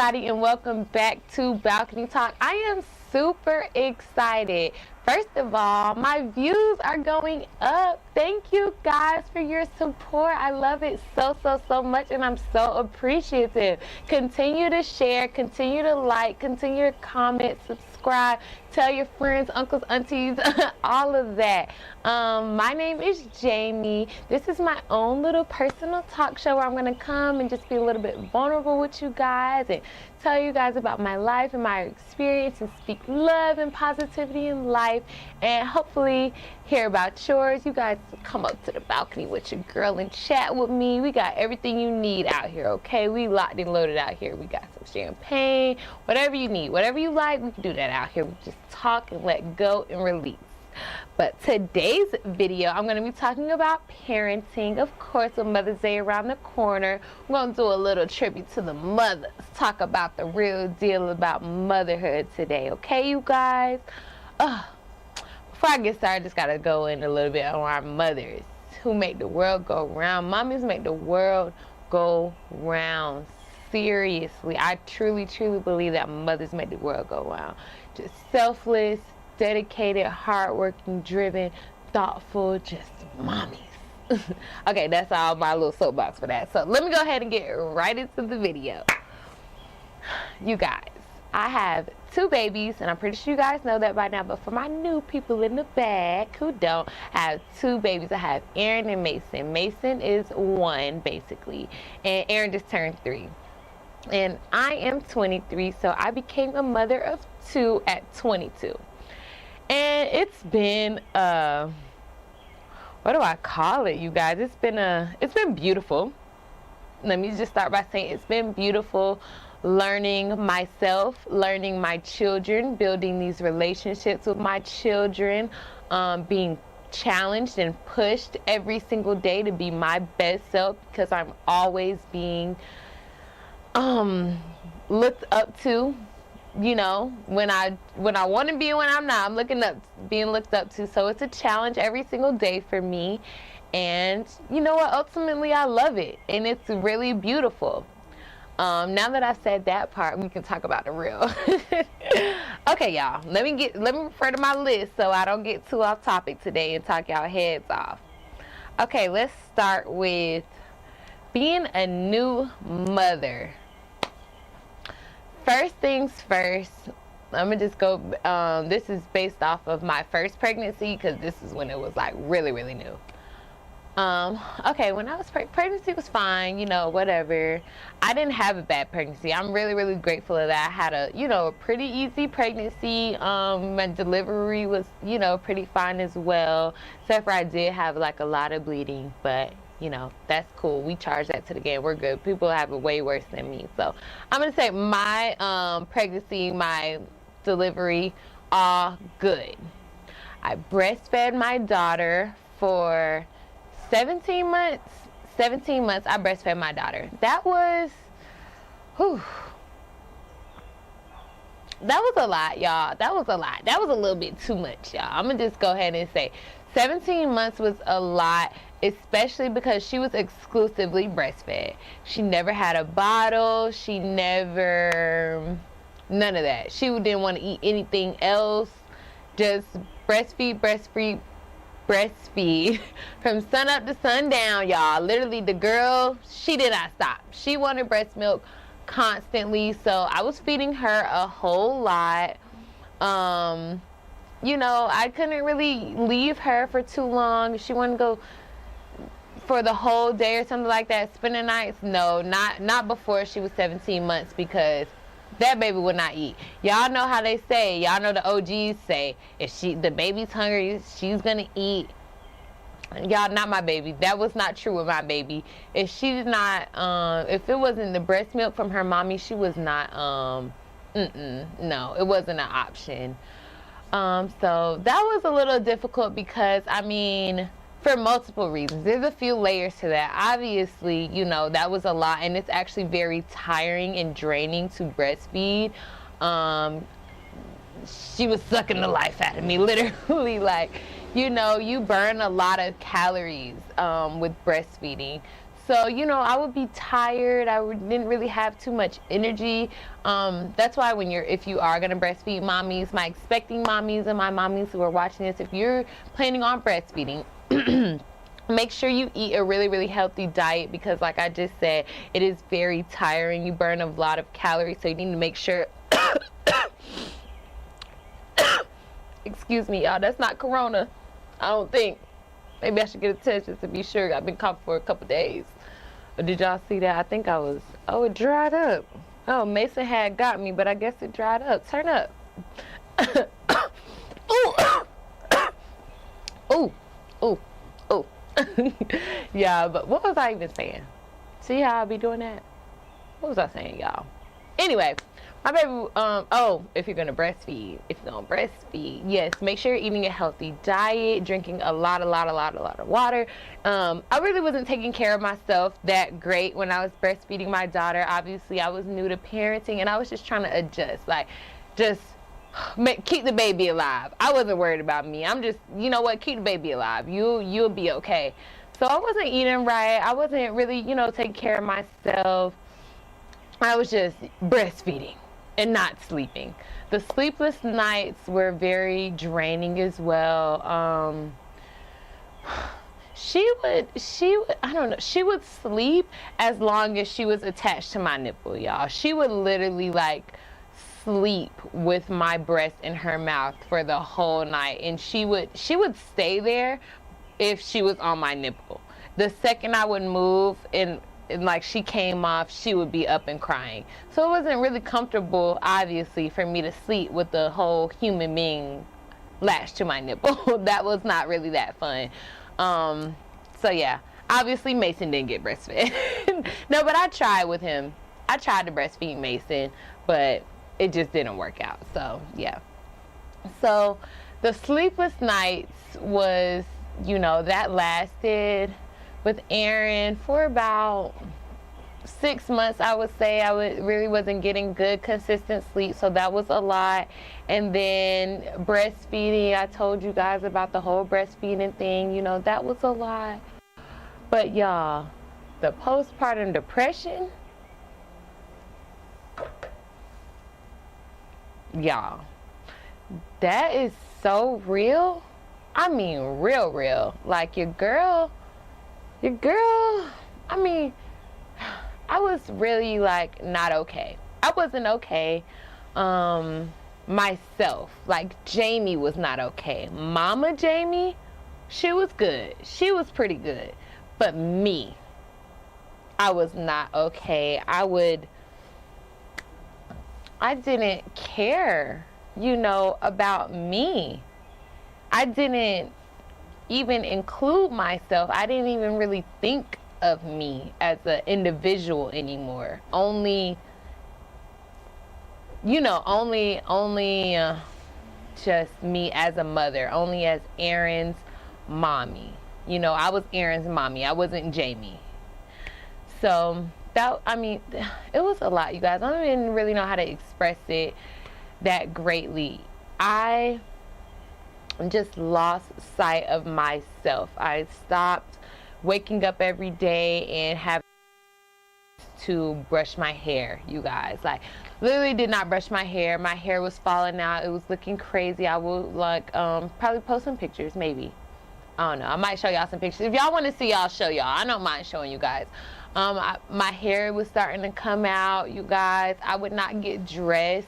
everybody, and welcome back to Balcony Talk. I am super excited. First of all, my views are going up. Thank you guys for your support. I love it so much, and I'm so appreciative. Continue to share, continue to like, continue to comment, subscribe, tell your friends, uncles, aunties, all of that. My name is Jamie. This is my own little personal talk show where I'm going to come and just be a little bit vulnerable with you guys and tell you guys about my life and my experience and speak love and positivity in life and hopefully hear about yours. You guys come up to the balcony with your girl and chat with me. We got everything you need out here, okay? We locked and loaded out here. We got some champagne, whatever you need, whatever you like, we can do that out here. We just talk and let go and release. But today's video, I'm going to be talking about parenting. Of course, with Mother's Day around the corner, we're going to do a little tribute to the mothers. Talk about the real deal about motherhood today, okay, you guys? Before I get started, I just got to go in a little bit on our mothers who make the world go round. Mommies make the world go round. Seriously, I truly believe that mothers make the world go round. Just selfless, dedicated, hardworking, driven, thoughtful, just mommies. Okay, that's all my little soapbox for that. So let me go ahead and get right into the video. You guys, I have 2 babies, and I'm pretty sure you guys know that by now, but for my new people in the back who don't, I have 2 babies. I have Aaron and Mason. Mason is 1, basically, and Aaron just turned 3. And I am 23, so I became a mother of 2 at 22. And it's been what do I call it, you guys? It's been beautiful. Let me just start by saying it's been beautiful learning myself, learning my children, building these relationships with my children, being challenged and pushed every single day to be my best self because I'm always being looked up to. You know, when I want to be and when I'm not, I'm being looked up to. So it's a challenge every single day for me. And you know what? Ultimately, I love it. And it's really beautiful. Now that I said that part, we can talk about the real. Okay, y'all. Let me refer to my list so I don't get too off topic today and talk y'all heads off. Okay, let's start with being a new mother. First things first, I'm going to just go, this is based off of my first pregnancy because this is when it was like really new. Okay, when I was pregnancy was fine, you know, whatever. I didn't have a bad pregnancy. I'm really grateful that I had a pretty easy pregnancy. My delivery was, pretty fine as well, except for I did have like a lot of bleeding, but you know, that's cool. We charge that to the game. We're good. People have it way worse than me. So I'm going to say my pregnancy, my delivery, all good. I breastfed my daughter for 17 months. 17 months I breastfed my daughter. That was a lot, y'all. That was a lot. That was a little bit too much, y'all. I'm going to just go ahead and say 17 months was a lot, especially because she was exclusively breastfed. She never had a bottle. None of that. She didn't want to eat anything else. Just breastfeed from sun up to sundown, y'all. Literally, the girl, she did not stop. She wanted breast milk constantly, so I was feeding her a whole lot. I couldn't really leave her for too long. She wanted to go for the whole day or something like that, spending nights. No, not before she was 17 months, because that baby would not eat. Y'all know how they say, y'all know the OGs say, if the baby's hungry, she's gonna eat. Y'all, not my baby. That was not true with my baby. If she did not, if it wasn't the breast milk from her mommy, she was not, no, it wasn't an option. So that was a little difficult because, for multiple reasons. There's a few layers to that. Obviously, that was a lot, and it's actually very tiring and draining to breastfeed. She was sucking the life out of me, literally. Like, you burn a lot of calories with breastfeeding. So, you know, I would be tired. Didn't really have too much energy. That's why if you are going to breastfeed mommies, my expecting mommies and my mommies who are watching this, if you're planning on breastfeeding, make sure you eat a really, really healthy diet, because like I just said, it is very tiring. You burn a lot of calories, so you need to make sure. Excuse me, y'all. That's not corona. I don't think. Maybe I should get a test just to be sure. I've been coughing for a couple days. Did y'all see that? I think I was. Oh, it dried up. Oh, Mason had got me, but I guess it dried up. Turn up. Ooh. Ooh. Ooh. Ooh. Yeah, but what was I even saying? See how I be doing that? What was I saying, y'all? Anyway, my baby, if you're gonna breastfeed, yes, make sure you're eating a healthy diet, drinking a lot of water. I really wasn't taking care of myself that great when I was breastfeeding my daughter. Obviously, I was new to parenting, and I was just trying to adjust, keep the baby alive. I wasn't worried about me. I'm just, you know what, keep the baby alive. You'll be okay. So I wasn't eating right. I wasn't really, taking care of myself. I was just breastfeeding and not sleeping. The sleepless nights were very draining as well. She would, I don't know, she would sleep as long as she was attached to my nipple, y'all. She would literally sleep with my breast in her mouth for the whole night, and she would stay there if she was on my nipple. The second I would move and she came off, she would be up and crying. So it wasn't really comfortable, obviously, for me to sleep with the whole human being latched to my nipple. That was not really that fun. So yeah, obviously Mason didn't get breastfed. No, but I tried with him. I tried to breastfeed Mason, but it just didn't work out. So yeah. So the sleepless nights was, that lasted with Aaron for about 6 months, I would say. Really wasn't getting good, consistent sleep, so that was a lot. And then breastfeeding, I told you guys about the whole breastfeeding thing, that was a lot. But y'all, the postpartum depression, y'all, that is so real. I mean, real. Like your girl, I mean, I was really not okay. I wasn't okay myself. Jamie was not okay. Mama Jamie, she was good. She was pretty good. But me, I was not okay. I didn't care, about me. I didn't even include myself. I didn't even really think of me as an individual anymore. Only just me as a mother, only as Aaron's mommy. I was Aaron's mommy. I wasn't Jamie. So it was a lot, you guys. I don't even really know how to express it that greatly. I just lost sight of myself. I stopped waking up every day and having to brush my hair, you guys. Literally did not brush my hair. My hair was falling out. It was looking crazy. I will probably post some pictures, maybe. I don't know. I might show y'all some pictures. If y'all want to see, I'll show y'all. I don't mind showing you guys. My hair was starting to come out, you guys. I would not get dressed.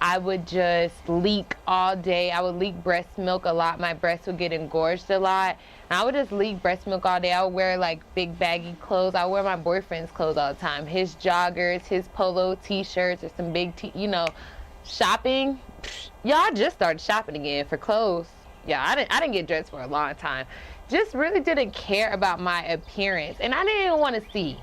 I would just leak all day. I would leak breast milk a lot. My breasts would get engorged a lot. And I would just leak breast milk all day. I would wear big baggy clothes. I wear my boyfriend's clothes all the time. His joggers, his polo t-shirts, or some big shopping. Y'all, I just started shopping again for clothes. Yeah, I didn't get dressed for a long time. Just really didn't care about my appearance. And I didn't even want to see.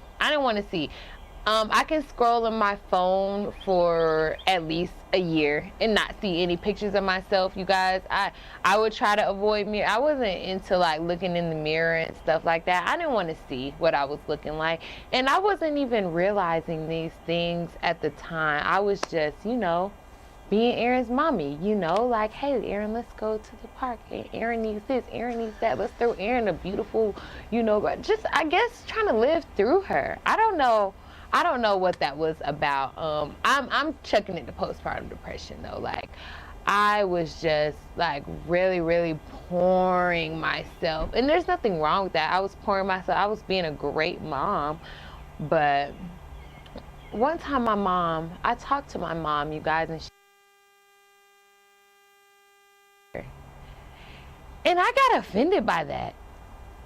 I can scroll on my phone for at least a year and not see any pictures of myself, you guys. I would try to avoid mirror. I wasn't into looking in the mirror and stuff like that. I didn't want to see what I was looking like. And I wasn't even realizing these things at the time. I was just, being Aaron's mommy, you know, like, hey, Aaron, let's go to the park. Aaron needs this, Aaron needs that. Let's throw Aaron a beautiful, you know, just, I guess, trying to live through her. I don't know what that was about. I'm chucking it to postpartum depression, though. Like, I was just, like, really, really pouring myself. And there's nothing wrong with that. I was pouring myself. I was being a great mom. But one time I talked to my mom, you guys, and I got offended by that.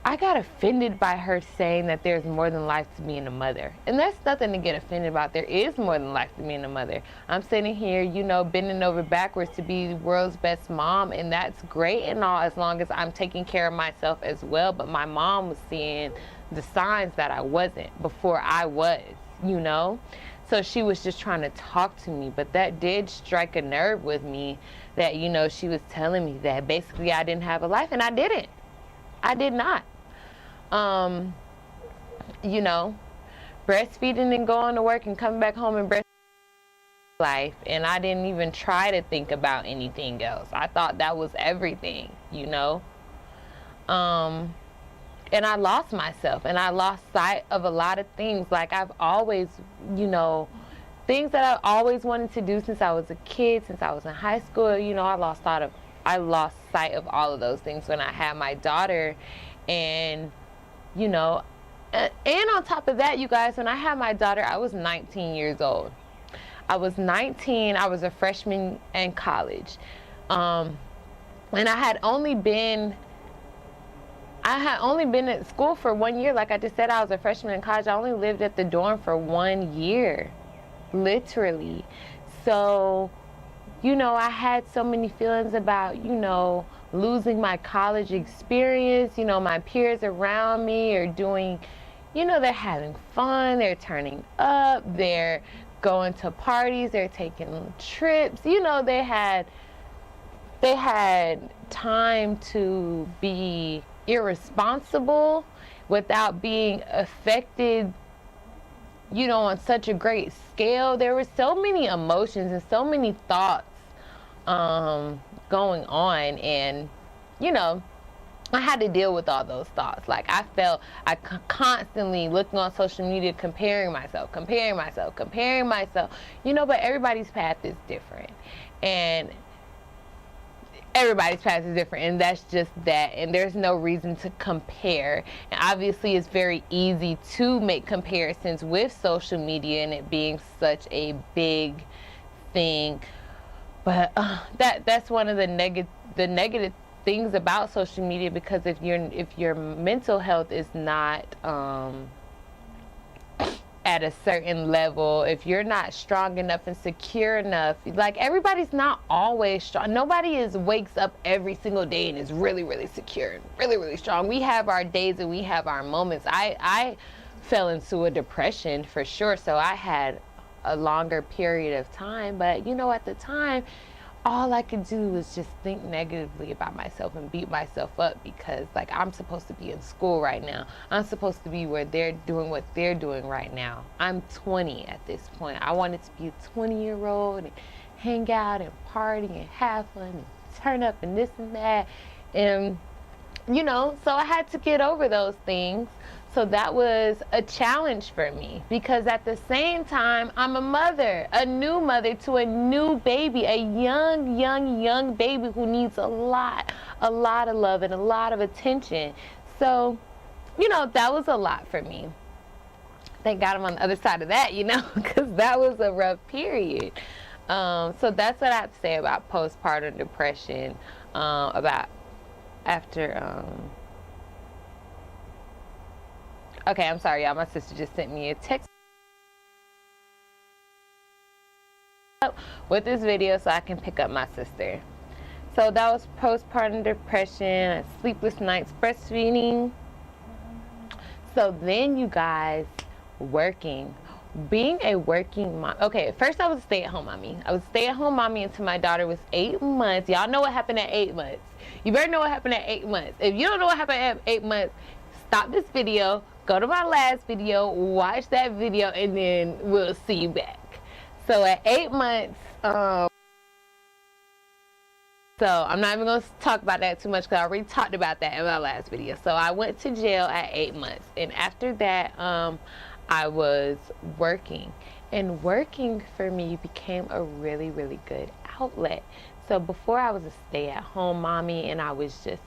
I got offended by her saying that there's more than life to being a mother. And that's nothing to get offended about. There is more than life to being a mother. I'm sitting here, you know, bending over backwards to be the world's best mom, and that's great and all, as long as I'm taking care of myself as well. But my mom was seeing the signs that I wasn't before I was, you know? So she was just trying to talk to me, but that did strike a nerve with me that, you know, she was telling me that basically I didn't have a life, and I didn't. I did not. You know, breastfeeding and going to work and coming back home and breastfeeding life, and I didn't even try to think about anything else. I thought that was everything, you know. And I lost myself, and I lost sight of a lot of things. Like, I've always, you know, things that I always wanted to do since I was a kid, since I was in high school, you know, I lost sight of all of those things when I had my daughter. And, you know, and on top of that, you guys, when I had my daughter, I was 19 years old. I was 19. I was a freshman in college. And I had only been at school for 1 year. Like I just said, I was a freshman in college. I only lived at the dorm for 1 year, literally. So, you know, I had so many feelings about, you know, losing my college experience. You know, my peers around me are doing, you know, they're having fun, they're turning up, they're going to parties, they're taking trips. You know, they had time to be irresponsible without being affected, you know, on such a great scale. There were so many emotions and so many thoughts going on, and, you know, I had to deal with all those thoughts. Like, I constantly looking on social media, comparing myself, you know, but everybody's path is different. And that's just that, and there's no reason to compare. And obviously it's very easy to make comparisons with social media and it being such a big thing, but that's one of the negative things about social media, because if your mental health is not at a certain level, if you're not strong enough and secure enough, like, everybody's not always strong. Nobody wakes up every single day and is really, really secure, really, really strong. We have our days and we have our moments. I fell into a depression for sure, so I had a longer period of time, but, you know, at the time, all I could do was just think negatively about myself and beat myself up, because, like, I'm supposed to be in school right now. I'm supposed to be where they're doing what they're doing right now. I'm 20 at this point. I wanted to be a 20-year-old and hang out and party and have fun and turn up and this and that. And, you know, so I had to get over those things. So that was a challenge for me, because at the same time, I'm a mother, a new mother to a new baby, a young baby who needs a lot of love and a lot of attention. So, you know, that was a lot for me. Thank God I'm on the other side of that, you know, because that was a rough period. So that's what I have to say about postpartum depression, Okay, I'm sorry, y'all. My sister just sent me a text with this video so I can pick up my sister. So that was postpartum depression, sleepless nights, breastfeeding. So then, you guys, being a working mom. Okay, first I was a stay-at-home mommy. I was a stay-at-home mommy until my daughter was 8 months. Y'all know what happened at 8 months. You better know what happened at 8 months. If you don't know what happened at 8 months, stop this video, go to my last video, watch that video, and then we'll see you back. So at 8 months, So I'm not even going to talk about that too much because I already talked about that in my last video. So I went to jail at 8 months. And after that, I was working. And working for me became a really, really good outlet. So before I was a stay-at-home mommy and I was just,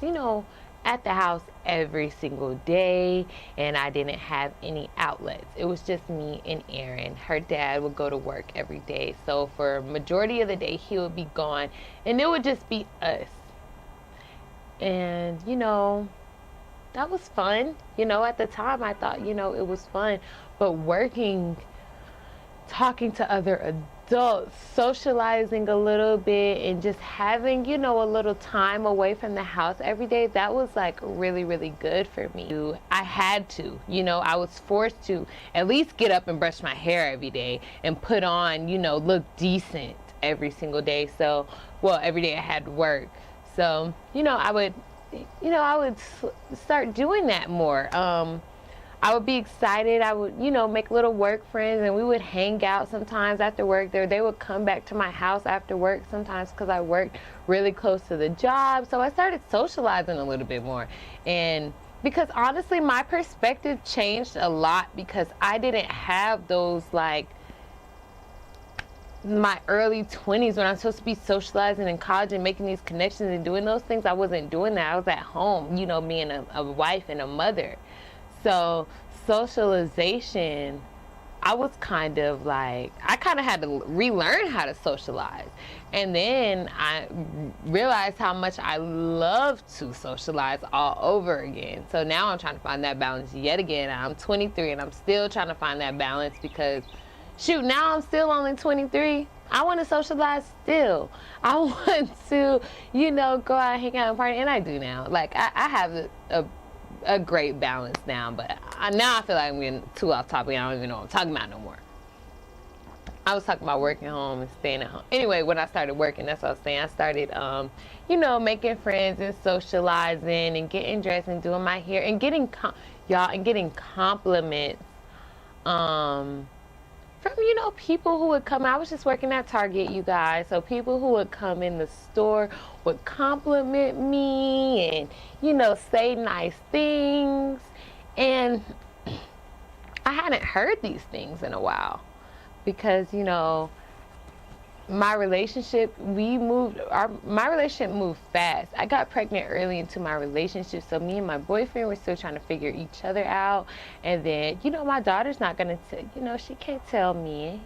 at the house every single day, and I didn't have any outlets. It was just me and Aaron. Her dad would go to work every day, so for majority of the day he would be gone, and it would just be us. And that was fun. At the time I thought it was fun, but working, talking to other adults, socializing a little bit, and just having a little time away from the house every day, that was like really, really good for me. I had to, I was forced to at least get up and brush my hair every day and put on, look decent every single day. So, well, every day I had to work. So, I would start doing that more. I would be excited. I would, make little work friends, and we would hang out sometimes after work. They would come back to my house after work sometimes because I worked really close to the job. So I started socializing a little bit more. And because honestly, my perspective changed a lot because I didn't have those, like, my early 20s when I'm supposed to be socializing in college and making these connections and doing those things. I wasn't doing that. I was at home, being a wife and a mother. So socialization, I kind of had to relearn how to socialize. And then I realized how much I love to socialize all over again. So now I'm trying to find that balance yet again. I'm 23 and I'm still trying to find that balance because, shoot, now I'm still only 23. I want to socialize still. I want to, go out and hang out and party. And I do now. Like, I have a great balance now, but now I feel like I'm getting too off topic. I don't even know what I'm talking about no more. I was talking about working home and staying at home. Anyway, when I started working, that's what I was saying. I started, making friends and socializing and getting dressed and doing my hair and getting compliments from, people who would come. I was just working at Target, you guys. So people who would come in the store would compliment me and, say nice things. And I hadn't heard these things in a while because, my relationship, my relationship moved fast. I got pregnant early into my relationship, so me and my boyfriend were still trying to figure each other out. And then, my daughter's not gonna, she can't tell me,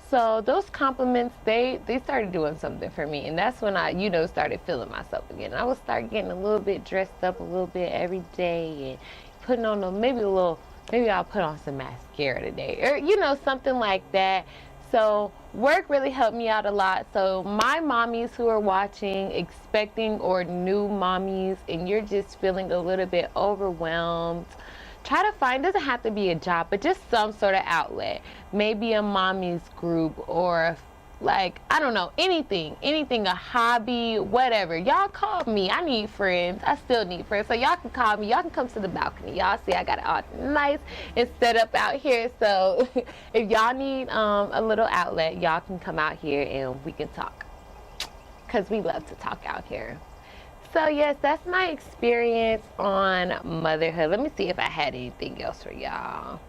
So those compliments, they started doing something for me, and that's when I, started feeling myself again. I would start getting a little bit dressed up a little bit every day and putting on maybe I'll put on some mascara today, or something like that. So work really helped me out a lot. So my mommies who are watching, expecting or new mommies, and you're just feeling a little bit overwhelmed, try to find, doesn't have to be a job, but just some sort of outlet. Maybe a mommy's group or I don't know, anything, a hobby, whatever. Y'all call me. I need friends. I still need friends. So y'all can call me. Y'all can come to the balcony. Y'all see I got it all nice and set up out here. So if y'all need a little outlet, y'all can come out here and we can talk. Because we love to talk out here. So yes, that's my experience on motherhood. Let me see if I had anything else for y'all.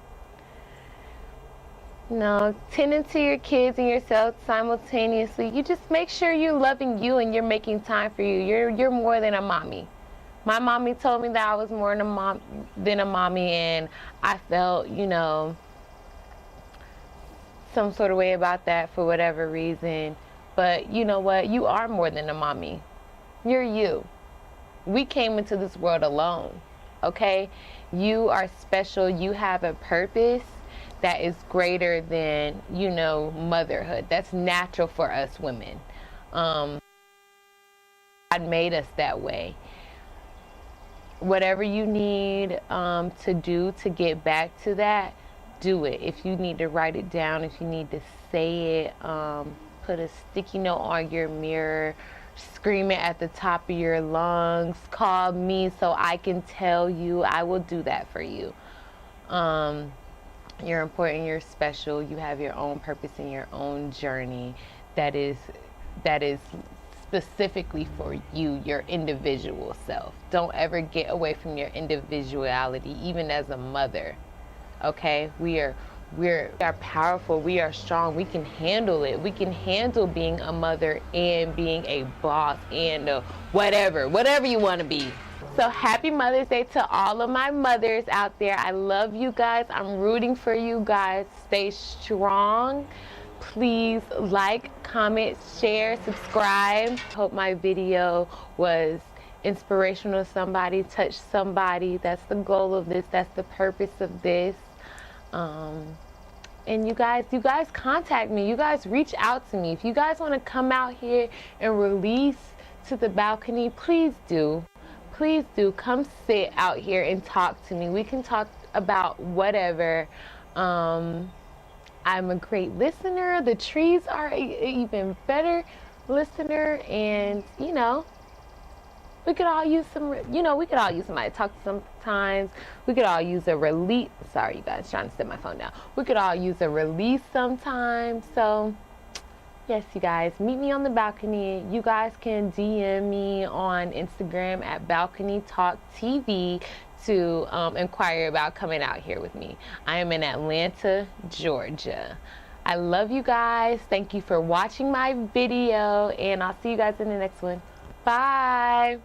No, tending to your kids and yourself simultaneously. You just make sure you're loving you and you're making time for you. You're more than a mommy. My mommy told me that I was more than a mommy, and I felt, some sort of way about that for whatever reason. But you know what? You are more than a mommy. You're you. We came into this world alone, okay? You are special. You have a purpose that is greater than, motherhood. That's natural for us women. God made us that way. Whatever you need to do to get back to that, do it. If you need to write it down, if you need to say it, put a sticky note on your mirror, scream it at the top of your lungs, call me so I can tell you. I will do that for you. You're important, you're special, you have your own purpose and your own journey that is specifically for you, your individual self. Don't ever get away from your individuality, even as a mother. Okay? We are powerful. We are strong. We can handle it. We can handle being a mother and being a boss and whatever you want to be. So happy Mother's Day to all of my mothers out there. I love you guys. I'm rooting for you guys. Stay strong. Please like, comment, share, subscribe. Hope my video was inspirational to somebody, touched somebody. That's the goal of this. That's the purpose of this. And you guys contact me. You guys reach out to me. If you guys want to come out here and release to the balcony, please do. Please do. Come sit out here and talk to me. We can talk about whatever. I'm a great listener. The trees are an even better listener. And, you know, we could all use somebody to talk to sometimes. We could all use a release. Sorry, you guys, trying to set my phone down. We could all use a release sometimes. So, yes, you guys, meet me on the balcony. You guys can DM me on Instagram at Balcony Talk TV to inquire about coming out here with me. I am in Atlanta, Georgia. I love you guys. Thank you for watching my video, and I'll see you guys in the next one. Bye.